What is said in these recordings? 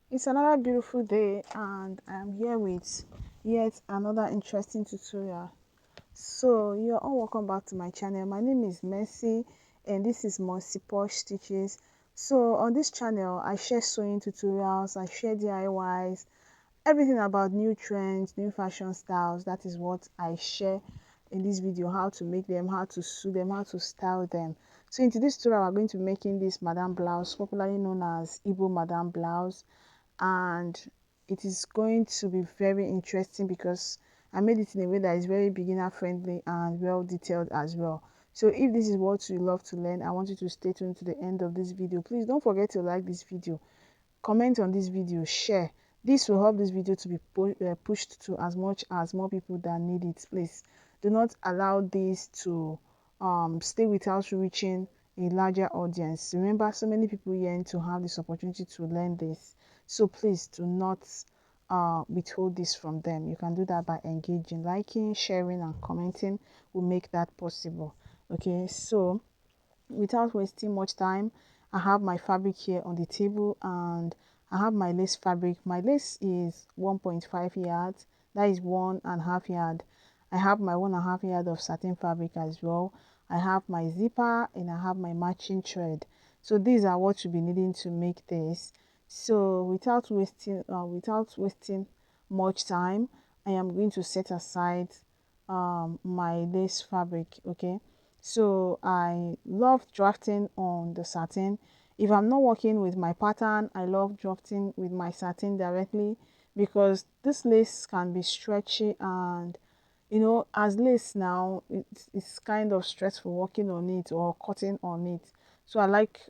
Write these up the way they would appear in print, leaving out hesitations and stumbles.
It's another beautiful day and I'm here with yet another interesting tutorial. So you're all welcome back to my channel. My name is Mercy and this is Mercy Posh Stitches. So on this channel I share sewing tutorials, I share DIYs, everything about new trends, new fashion styles. That is what I share in this video, how to make them, how to sew them, how to style them. So into this tutorial we're going to be making this Madame blouse, popularly known as Igbo Madame blouse, and it is going to be very interesting because I made it in a way that is very beginner friendly and well detailed as well. So if this is what you love to learn, I want you to stay tuned to the end of this video. Please don't forget to like this video, comment on this video, share. This will help this video to be pushed to as much as more people that need it. Please do not allow this to stay without reaching a larger audience. Remember, so many people yearn to have this opportunity to learn this, so please do not withhold this from them. You can do that by engaging, liking, sharing and commenting will make that possible. Okay, so without wasting much time, I have my fabric here on the table and I have my lace fabric. My lace is 1.5 yards, that is 1.5 yard. I have my 1.5 yard of satin fabric as well. I have my zipper and I have my matching thread. So these are what you'll be needing to make this. So without wasting much time, I am going to set aside my lace fabric. Okay, so I love drafting on the satin. If I'm not working with my pattern, I love drafting with my satin directly because this lace can be stretchy, and as lace now it's kind of stressful working on it or cutting on it. So I like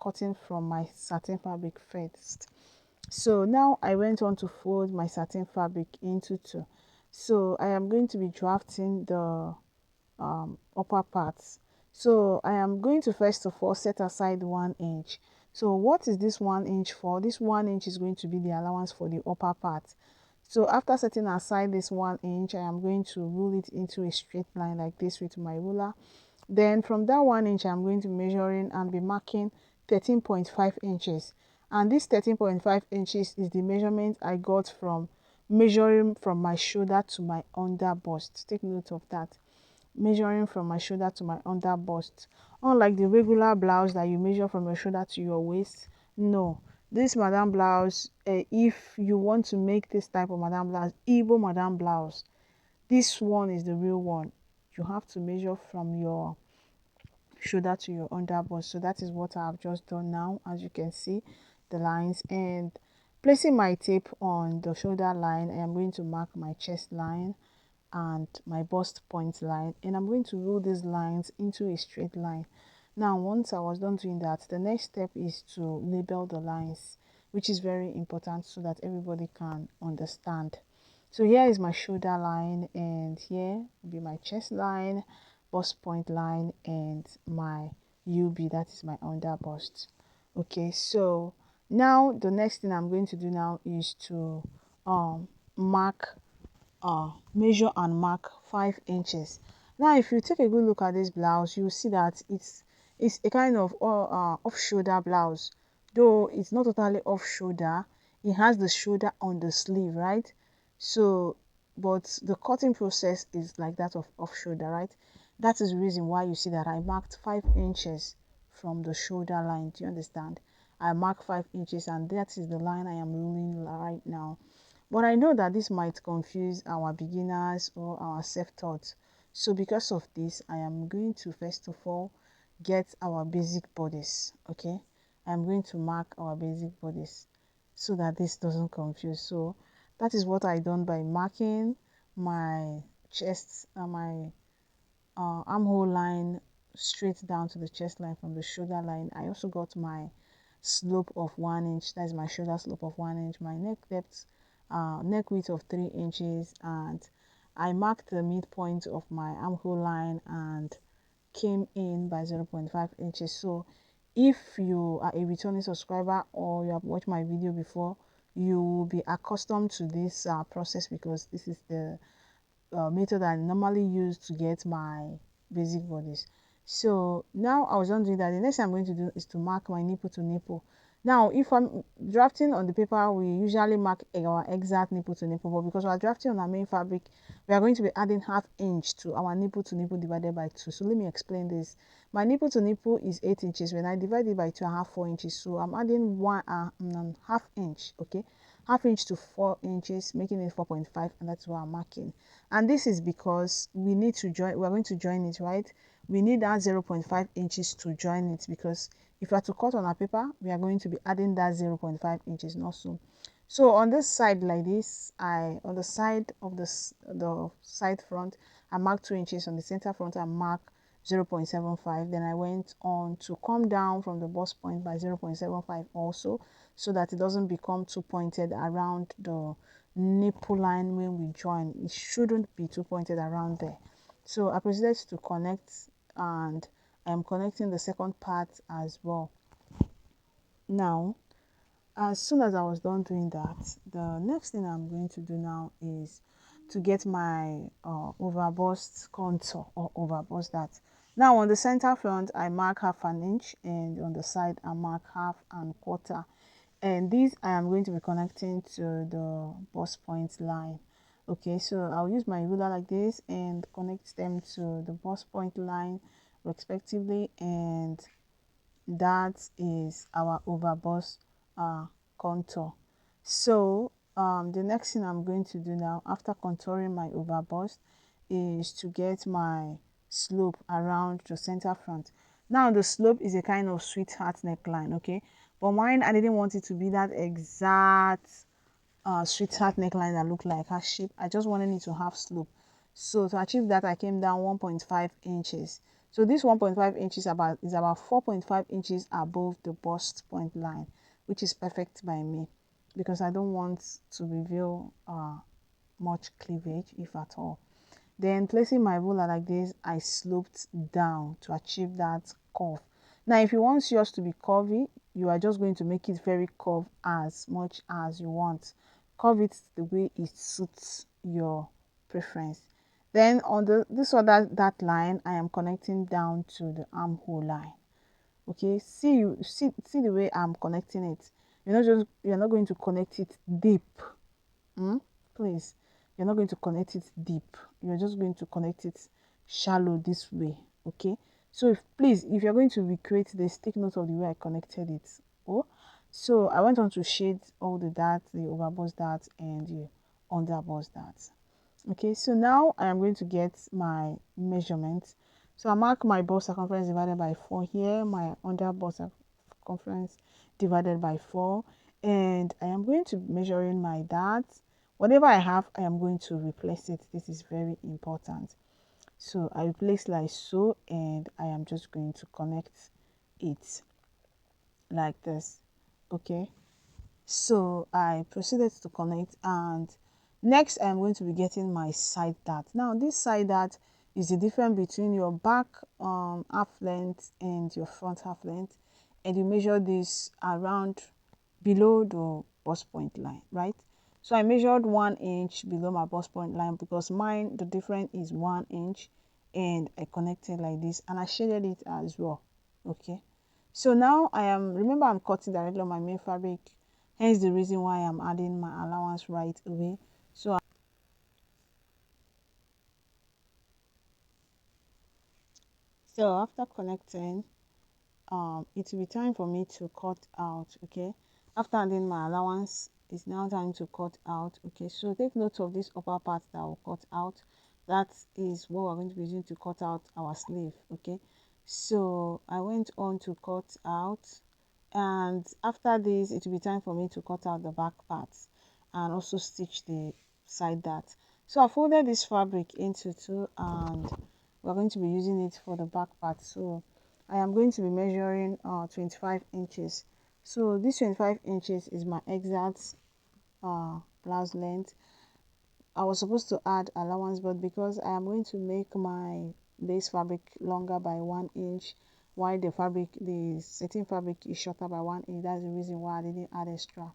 cutting from my satin fabric first. So now I went on to fold my satin fabric into two. So I am going to be drafting the upper parts. So I am going to first of all set aside 1 inch. So what is this 1 inch for? This 1 inch is going to be the allowance for the upper part. So after setting aside this 1 inch, I am going to rule it into a straight line like this with my ruler. Then from that 1 inch, I'm going to be measuring and be marking 13.5 inches. And this 13.5 inches is the measurement I got from measuring from my shoulder to my under bust. Take note of that, measuring from my shoulder to my under bust. Unlike the regular blouse that you measure from your shoulder to your waist, no. This Madame blouse, if you want to make this type of Madame blouse, Igbo Madame blouse, this one is the real one. You have to measure from your shoulder to your under bust. So that is what I have just done now. As you can see, the lines, and placing my tape on the shoulder line, I am going to mark my chest line and my bust point line, and I'm going to roll these lines into a straight line. Now once I was done doing that, the next step is to label the lines, which is very important so that everybody can understand. So here is my shoulder line, and here will be my chest line, bust point line, and my UB, that is my under bust. Okay, so now the next thing I'm going to do now is to mark measure and mark 5 inches. Now if you take a good look at this blouse, you see that it's a kind of off shoulder blouse, though it's not totally off shoulder. It has the shoulder on the sleeve, right? So but the cutting process is like that of off shoulder, right? That is the reason why you see that I marked 5 inches from the shoulder line. Do you understand? I marked 5 inches, and that is the line I am ruling right now. But I know that this might confuse our beginners or our self-taught. So because of this, I am going to first of all get our basic bodies. Okay, I'm going to mark our basic bodies so that this doesn't confuse. So that is what I done by marking my chest and my armhole line straight down to the chest line from the shoulder line. I also got my slope of 1 inch, that is my shoulder slope of 1 inch, my neck depth, neck width of 3 inches, and I marked the midpoint of my armhole line and came in by 0.5 inches. So if you are a returning subscriber or you have watched my video before, you will be accustomed to this process because this is the method I normally use to get my basic bodies. So now I was done doing that. The next thing I'm going to do is to mark my nipple to nipple. Now, if I'm drafting on the paper, we usually mark our exact nipple to nipple, but because we're drafting on our main fabric, we are going to be adding half inch to our nipple to nipple divided by 2. So let me explain this. My nipple to nipple is 8 inches. When I divide it by 2, I have 4 inches. So I'm adding half inch, okay? Half inch to 4 inches, making it 4.5, and that's what I'm marking. And this is because we need to join, we're going to join it, right? We need that 0.5 inches to join it, because if we are to cut on our paper, we are going to be adding that 0.5 inches also. So on this side like this, on the side of the side front, I marked 2 inches. On the center front, I marked 0.75. Then I went on to come down from the bust point by 0.75 also, so that it doesn't become too pointed around the nipple line when we join. It shouldn't be too pointed around there. So I proceeded to connect, and I'm connecting the second part as well. Now, as soon as I was done doing that, the next thing I'm going to do now is to get my overbust contour or overbust that. Now on the center front, I mark half an inch, and on the side I mark half and quarter. And these I am going to be connecting to the bust point line. Okay, so I'll use my ruler like this and connect them to the bust point line respectively, and that is our overbust contour. So the next thing I'm going to do now, after contouring my overbust, is to get my slope around the center front. Now the slope is a kind of sweetheart neckline, okay, but mine, I didn't want it to be that exact sweetheart neckline that look like a shape. I just wanted it to have slope. So to achieve that, I came down 1.5 inches. So this 1.5 inches is about 4.5 inches above the bust point line, which is perfect by me, because I don't want to reveal much cleavage, if at all. Then placing my ruler like this, I sloped down to achieve that curve. Now if you want yours to be curvy, you are just going to make it very curved as much as you want. Curve it the way it suits your preference. Then on this other that line, I am connecting down to the armhole line. Okay, see the way I'm connecting it. You're not going to connect it deep. Please, you're not going to connect it deep. You're just going to connect it shallow this way. Okay, so if you're going to recreate this, take note of the way I connected it. Oh, so I went on to shade all the darts, the overbust darts and the underbust darts. Okay, so now I am going to get my measurements. So I mark my bust circumference divided by 4 here, my under bust circumference divided by 4, and I am going to be measuring my darts. Whatever I have, I am going to replace it. This is very important. So I replace like so, and I am just going to connect it like this. Okay, so I proceeded to connect, and next I'm going to be getting my side dart. Now this side dart is the difference between your back half length and your front half length, and you measure this around below the bust point line, right? So I measured 1 inch below my bust point line, because mine, the difference is 1 inch, and I connected like this, and I shaded it as well. Okay, so now remember I'm cutting directly on my main fabric, hence the reason why I'm adding my allowance right away. So after connecting, it will be time for me to cut out. Okay, after adding my allowance, it's now time to cut out. Okay, so take note of this upper part that will cut out. That is what we're going to be using to cut out our sleeve. Okay, so I went on to cut out, and after this it will be time for me to cut out the back parts and also stitch the side dart. So I folded this fabric into two, and we're going to be using it for the back part. So I am going to be measuring 25 inches. So this 25 inches is my exact blouse length. I was supposed to add allowance, but because I am going to make my base fabric longer by 1 inch, while the satin fabric is shorter by 1 inch, that's the reason why I didn't add extra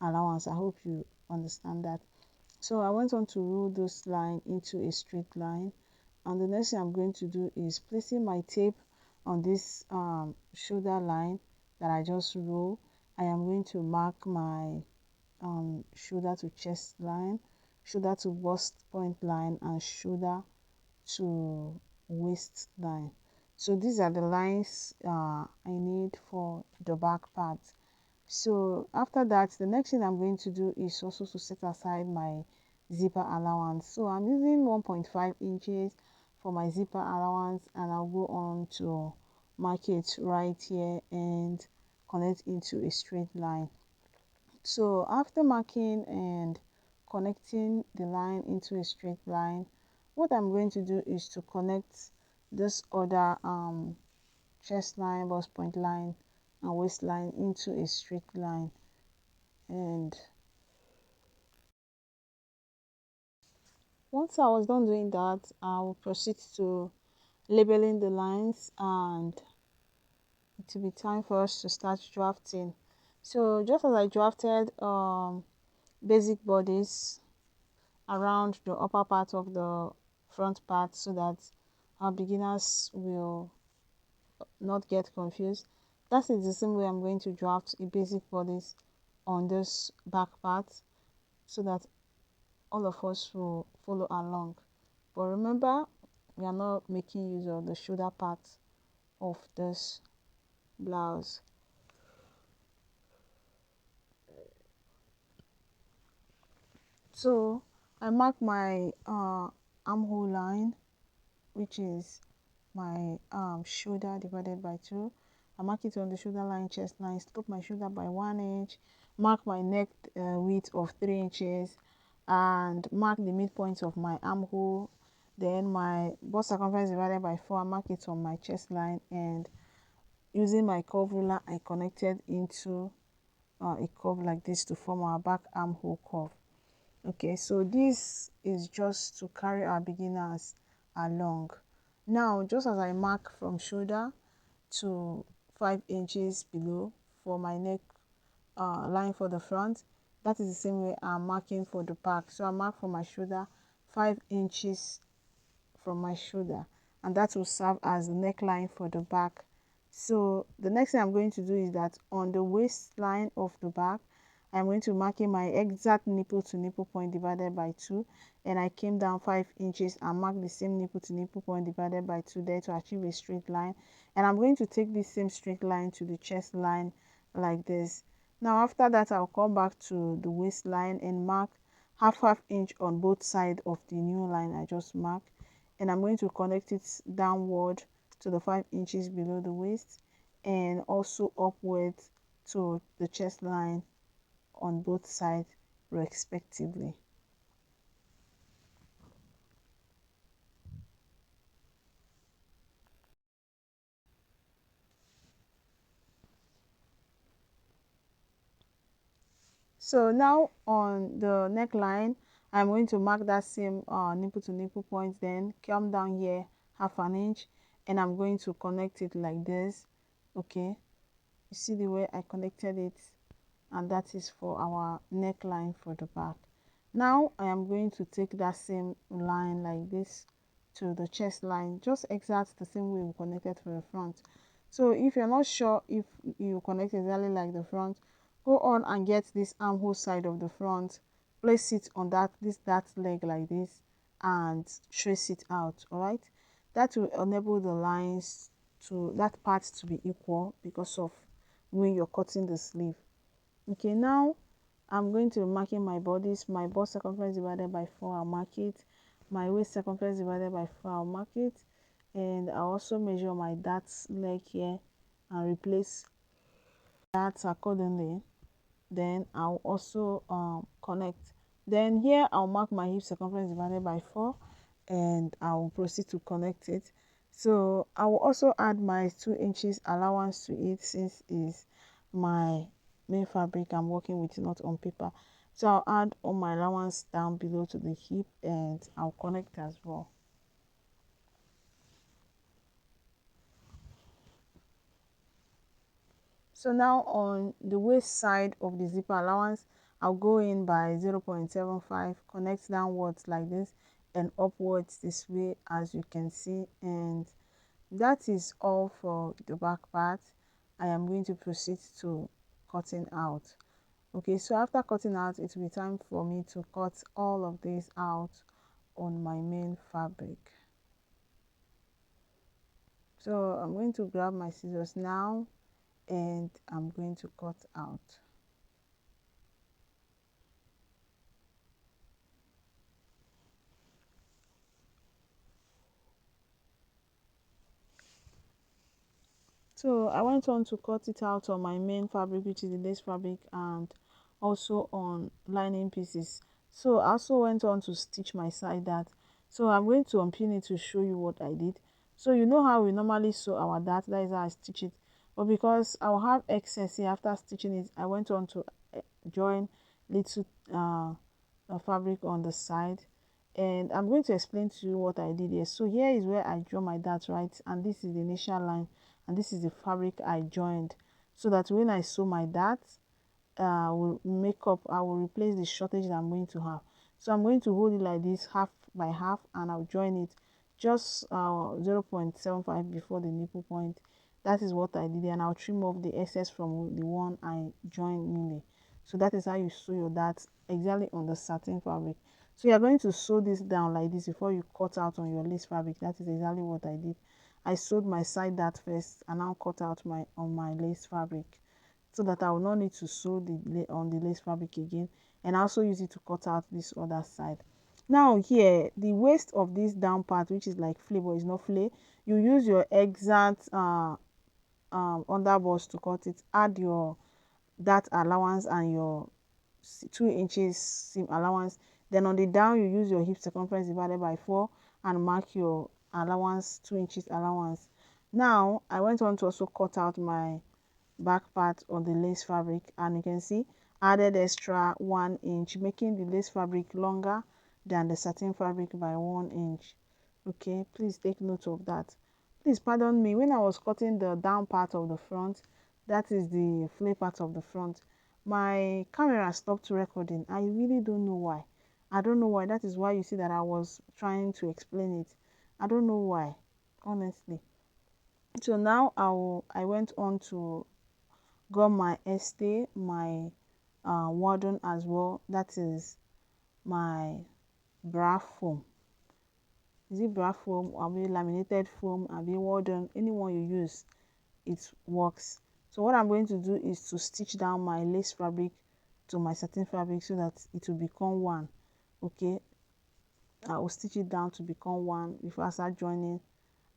allowance. I hope you understand that. So I went on to roll this line into a straight line, and the next thing I'm going to do is placing my tape on this shoulder line that I just roll, I am going to mark my shoulder to chest line, shoulder to bust point line, and shoulder to waist line. So these are the lines I need for the back part. So after that, the next thing I'm going to do is also to set aside my zipper allowance. So I'm using 1.5 inches for my zipper allowance, and I'll go on to mark it right here and connect into a straight line. So after marking and connecting the line into a straight line, what I'm going to do is to connect this other chest line, bust point line, and waistline into a straight line. And once I was done doing that, I will proceed to labeling the lines, and it will be time for us to start drafting. So just as I drafted basic bodies around the upper part of the front part so that our beginners will not get confused, that is the same way I'm going to draft a basic bodies on this back part so that all of us will follow along. But remember, we are not making use of the shoulder part of this blouse. So I mark my armhole line, which is my shoulder divided by 2. I mark it on the shoulder line, chest line, stop my shoulder by 1 inch, mark my neck width of 3 inches, and mark the midpoint of my armhole. Then my bust circumference divided by 4, I mark it on my chest line, and using my curve ruler, I connected into a curve like this to form our back armhole curve. Okay, so this is just to carry our beginners along. Now, just as I mark from shoulder to 5 inches below for my neck line for the front, that is the same way I'm marking for the back. So I mark for my shoulder 5 inches from my shoulder, and that will serve as the neckline for the back. So the next thing I'm going to do is that on the waistline of the back, I'm going to mark in my exact nipple to nipple point divided by 2, and I came down 5 inches and mark the same nipple to nipple point divided by 2 there to achieve a straight line. And I'm going to take this same straight line to the chest line like this. Now after that, I'll come back to the waistline and mark half inch on both sides of the new line I just marked, and I'm going to connect it downward to the 5 inches below the waist, and also upward to the chest line on both sides respectively. So now on the neckline, I'm going to mark that same nipple to nipple point, then come down here half an inch, and I'm going to connect it like this. Okay, you see the way I connected it, and that is for our neckline for the back. Now I am going to take that same line like this to the chest line, just exact the same way we connected for the front. So if you're not sure if you connect exactly like the front, go on and get this armhole side of the front, place it on that leg like this, and trace it out. All right, that will enable the lines to that part to be equal because of when you're cutting the sleeve. Okay, now I'm going to be marking my bodies, my bust circumference divided by 4, I'll mark it, my waist circumference divided by 4, I'll mark it, and I'll also measure my dart leg here and replace that accordingly. Then I'll also connect. Then here I'll mark my hip circumference divided by 4, and I'll proceed to connect it. So I will also add my 2 inches allowance to it, since it's my main fabric I'm working with, not on paper. So I'll add all my allowance down below to the hip, and I'll connect as well. So now on the waist side of the zipper allowance, I'll go in by 0.75, connect downwards like this and upwards this way, as you can see. And that is all for the back part. I am going to proceed to cutting out. Okay, so after cutting out, it will be time for me to cut all of this out on my main fabric. So I'm going to grab my scissors now and I'm going to cut out. So I went on to cut it out on my main fabric, which is the lace fabric, and also on lining pieces. So I also went on to stitch my side dart. So I'm going to unpin it to show you what I did. So you know how we normally sew our dart, that is how I stitch it. But because I'll have excess here after stitching it, I went on to join little fabric on the side, and I'm going to explain to you what I did here. So here is where I draw my dart, right, and this is the initial line and this is the fabric I joined, so that when I sew my dart, I will replace the shortage that I'm going to have. So I'm going to hold it like this, half by half, and I'll join it just 0.75 before the nipple point. That is what I did, and I'll trim off the excess from the one I joined newly. So that is how you sew your dart exactly on the satin fabric. So you're going to sew this down like this before you cut out on your lace fabric. That is exactly what I did. I sewed my side dart first and now cut out on my lace fabric, so that I will not need to sew on the lace fabric again, and I also use it to cut out this other side. Now here, the waist of this down part, which is like flay but is not flay, you use your exact underbust to cut it. Add your dart allowance and your 2 inches seam allowance. Then on the down, you use your hip circumference divided by 4 and mark your allowance, 2 inches allowance. Now I went on to also cut out my back part on the lace fabric, and you can see added extra 1 inch, making the lace fabric longer than the satin fabric by 1 inch. Okay, please take note of that. Please pardon me, when I was cutting the down part of the front, that is the flay part of the front, my camera stopped recording. I really don't know why. I don't know why. That is why you see that I was trying to explain it. I don't know why, honestly. So now I went on to got my estee, my warden as well. That is my bra foam. Is it bra foam, or be laminated foam, or be warden? Anyone you use, it works. So what I'm going to do is to stitch down my lace fabric to my satin fabric so that it will become one. Okay, I will stitch it down to become one before I start joining,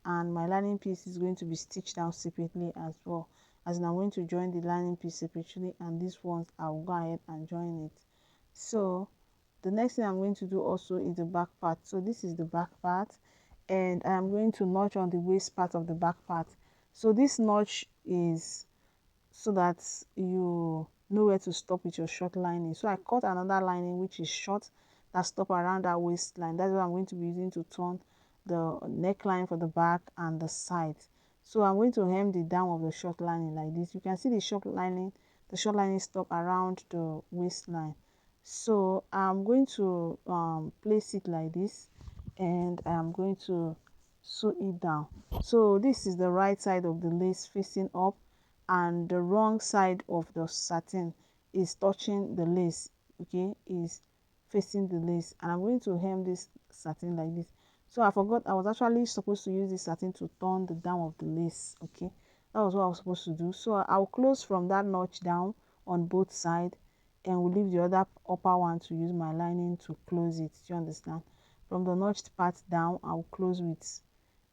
and my lining piece is going to be stitched down separately as well, as in I'm going to join the lining piece separately, and this ones I will go ahead and join it. So the next thing I'm going to do also is the back part. So this is the back part, and I'm going to notch on the waist part of the back part. So this notch is so that you know where to stop with your short lining. So I cut another lining which is short, that stop around that waistline. That's what I'm going to be using to turn the neckline for the back and the sides. So I'm going to hem the down of the short lining like this. You can see the short lining stop around the waistline. So I'm going to place it like this, and I'm going to sew it down. So this is the right side of the lace facing up, and the wrong side of the satin is touching the lace. Okay, is facing the lace, and I'm going to hem this satin like this. So I forgot I was actually supposed to use this satin to turn the down of the lace. Okay, that was what I was supposed to do. So I'll close from that notch down on both sides, and we'll leave the other upper one to use my lining to close it. Do you understand? From the notched part down, I'll close with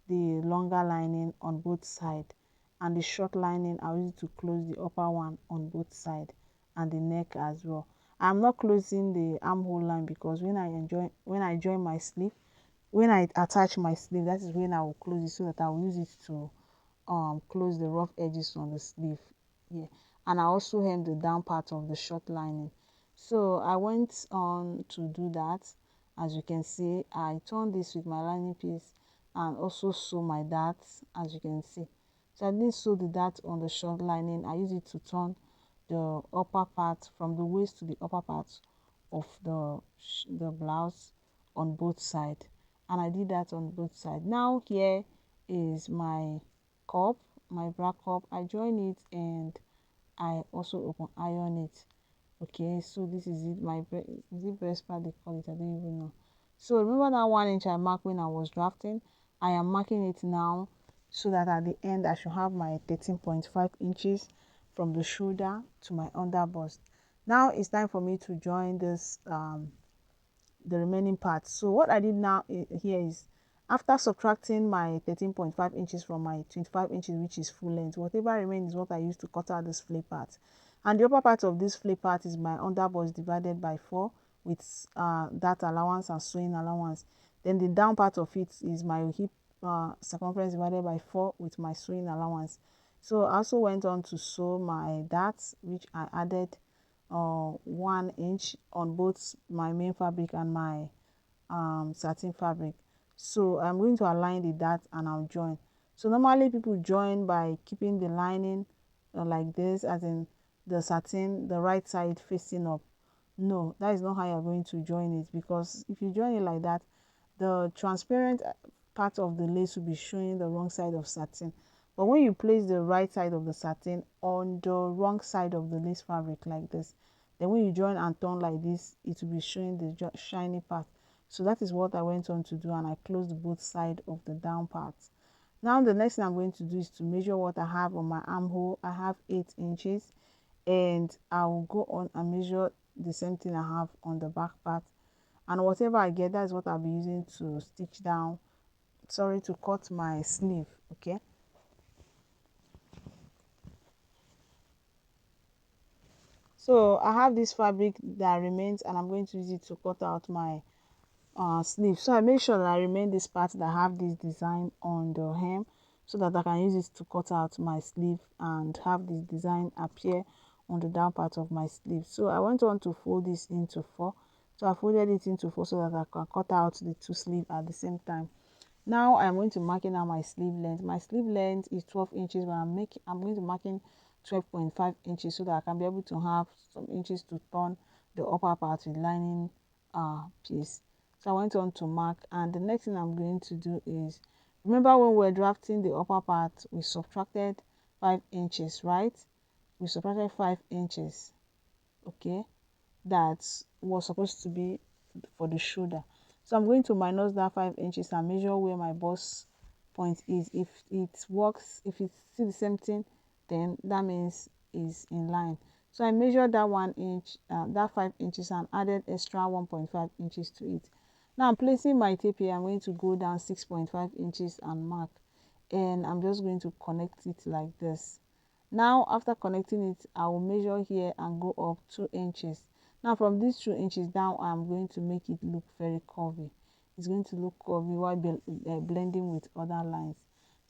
the longer lining on both sides, and the short lining I'll use it to close the upper one on both sides and the neck as well. I'm not closing the armhole line because when I join my sleeve, when I attach my sleeve, that is when I will close it, so that I will use it to close the rough edges on the sleeve. Yeah, and I also hem the down part of the short lining. So I went on to do that. As you can see, I turned this with my lining piece and also sew my darts, as you can see. So I didn't sew the dart on the short lining. I use it to turn the upper part from the waist to the upper part of the blouse on both sides, and I did that on both sides. Now here is my cup, my bra cup. I join it and I also open iron it. Okay, so this is it, my is it breast part they call it, I don't even know. So remember that 1 inch I marked when I was drafting, I am marking it now, so that at the end I should have my 13.5 inches from the shoulder to my under bust. Now it's time for me to join this the remaining parts. So what I did now here is, after subtracting my 13.5 inches from my 25 inches, which is full length, whatever remains is what I use to cut out this flay part. And the upper part of this flay part is my underbust divided by 4 with that allowance and sewing allowance. Then the down part of it is my hip circumference divided by 4 with my sewing allowance. So I also went on to sew my darts, which I added 1 inch on both my main fabric and my satin fabric. So I'm going to align the dart and I'll join. So normally people join by keeping the lining like this, as in the satin, the right side facing up. No, that is not how you're going to join it, because if you join it like that, the transparent part of the lace will be showing the wrong side of satin. But when you place the right side of the satin on the wrong side of the lace fabric like this, then when you join and turn like this, it will be showing the shiny part. So that is what I went on to do, and I closed both sides of the down part. Now the next thing I'm going to do is to measure what I have on my armhole. I have 8 inches, and I will go on and measure the same thing I have on the back part, and whatever I get, that is what I'll be using to stitch down, sorry, to cut my sleeve. Okay, so I have this fabric that remains, and I'm going to use it to cut out my sleeve. So I make sure that I remain this part that have this design on the hem, so that I can use it to cut out my sleeve and have this design appear on the down part of my sleeve. So I went on to fold this into 4. So I folded it into 4 so that I can cut out the 2 sleeves at the same time. Now I'm going to marking out my sleeve length. My sleeve length is 12 inches, but I'm going to marking 12.5 inches so that I can be able to have some inches to turn the upper part with lining piece. So I went on to mark, and the next thing I'm going to do is, remember when we were drafting the upper part, we subtracted 5 inches, right? We subtracted 5 inches, okay? That was supposed to be for the shoulder. So I'm going to minus that 5 inches and measure where my bust point is. If it works, if it's still the same thing, then that means is in line. So I measured that 1 inch, that 5 inches, and added extra 1.5 inches to it. Now I'm placing my tape here. I'm going to go down 6.5 inches and mark, and I'm just going to connect it like this. Now after connecting it, I will measure here and go up 2 inches. Now from these 2 inches down, I'm going to make it look very curvy. It's going to look curvy while blending with other lines.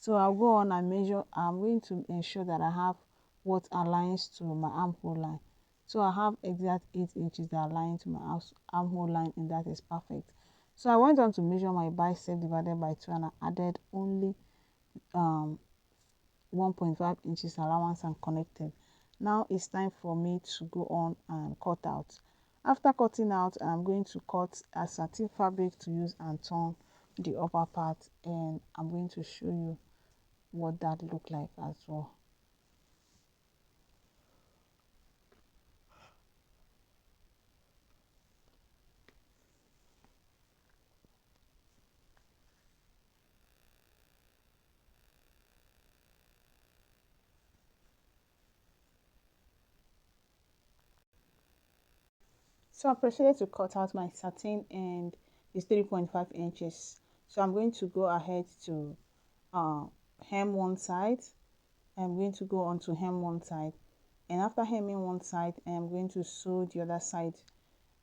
So I'll go on and measure. I'm going to ensure that I have what aligns to my armhole line. So I have exact 8 inches that align to my armhole line, and that is perfect. So I went on to measure my bicep divided by 2, and I added only 1.5 inches allowance and connected. Now it's time for me to go on and cut out. After cutting out, I'm going to cut a satin fabric to use and turn the upper part, and I'm going to show you what that look like as well. So I proceeded to cut out my satin, and it's 3.5 inches. So I'm going to go ahead to hem one side. I'm going to go on to hem one side, and after hemming one side, I am going to sew the other side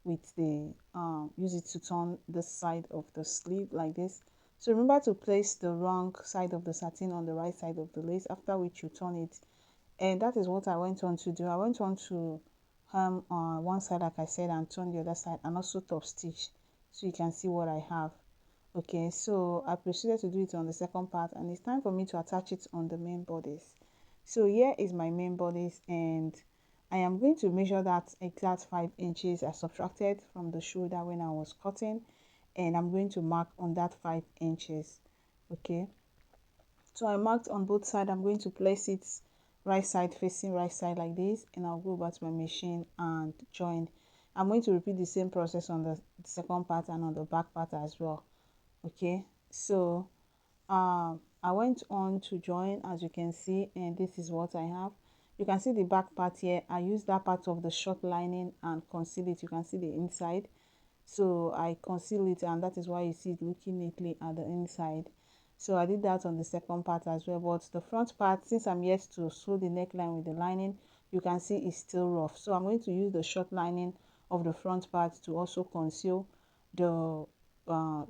with the use it to turn the side of the sleeve like this. So remember to place the wrong side of the satin on the right side of the lace, after which you turn it. And that is what I went on to do. I went on to hem one side, like I said, and turn the other side, and also top stitch, so you can see what I have. Okay, so I proceeded to do it on the second part, and it's time for me to attach it on the main bodice. So here is my main bodice, and I am going to measure that exact 5 inches I subtracted from the shoulder when I was cutting, and I'm going to mark on that 5 inches. Okay, so I marked on both sides. I'm going to place it right side facing right side like this, and I'll go back to my machine and join. I'm going to repeat the same process on the second part and on the back part as well. Okay, so I went on to join, as you can see, and this is what I have. You can see the back part here. I used that part of the short lining and conceal it. You can see the inside, so I conceal it, and that is why you see it looking neatly at the inside. So I did that on the second part as well, but the front part, since I'm yet to sew the neckline with the lining, you can see it's still rough. So I'm going to use the short lining of the front part to also conceal the uh,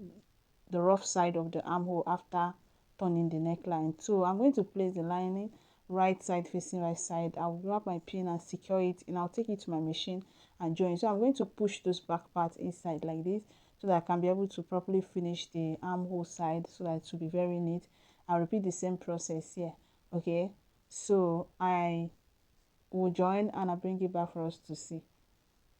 the rough side of the armhole after turning the neckline. So I'm going to place the lining right side facing right side. I'll grab my pin and secure it, and I'll take it to my machine and join. So I'm going to push those back parts inside like this, so that I can be able to properly finish the armhole side, so that it will be very neat. I'll repeat the same process here. Okay, so I will join and I'll bring it back for us to see.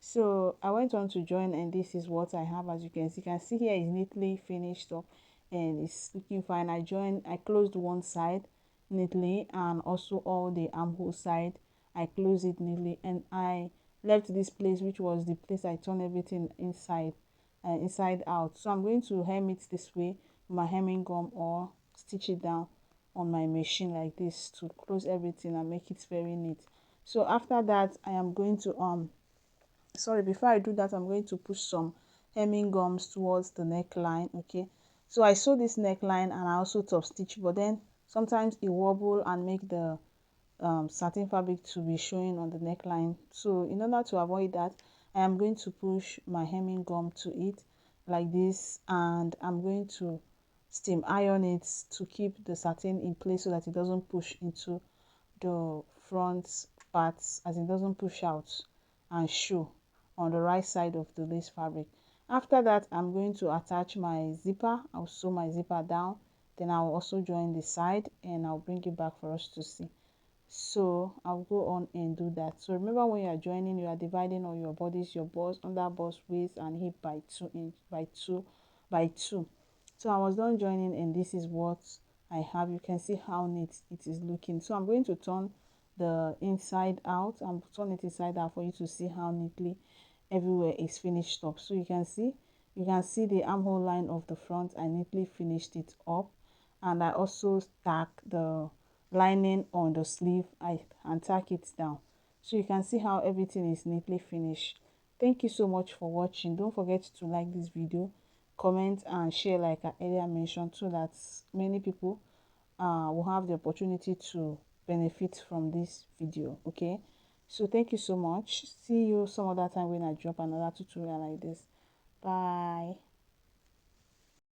So I went on to join, and this is what I have. As you can see, here is neatly finished up and it's looking fine. I joined, I closed one side neatly, and also all the armhole side I closed it neatly, and I left this place, which was the place I turned everything inside out. So I'm going to hem it this way with my hemming gum, or stitch it down on my machine like this to close everything and make it very neat. So after that, I am going to sorry, before I do that, I'm going to push some hemming gums towards the neckline. Okay, so I sew this neckline and I also top stitch, but then sometimes it wobble and make the satin fabric to be showing on the neckline. So in order to avoid that, I am going to push my hemming gum to it like this, and I'm going to steam iron it to keep the satin in place so that it doesn't push into the front parts, as it doesn't push out and show on the right side of the lace fabric. After that, I'm going to attach my zipper. I'll sew my zipper down, then I'll also join the side, and I'll bring it back for us to see. So I'll go on and do that. So remember, when you are joining, you are dividing all your bodies, your bust, under bust, waist and hip by 2 inch by 2 by 2. So I was done joining, and this is what I have. You can see how neat it is looking. So I'm going to turn the inside out and turn it inside out for you to see how neatly everywhere is finished up. So you can see the armhole line of the front. I neatly finished it up, and I also tack the lining on the sleeve and tack it down, so you can see how everything is neatly finished. Thank you so much for watching. Don't forget to like this video, comment and share like I earlier mentioned, so that many people will have the opportunity to benefit from this video. Okay, so thank you so much. See you some other time when I drop another tutorial like this. Bye.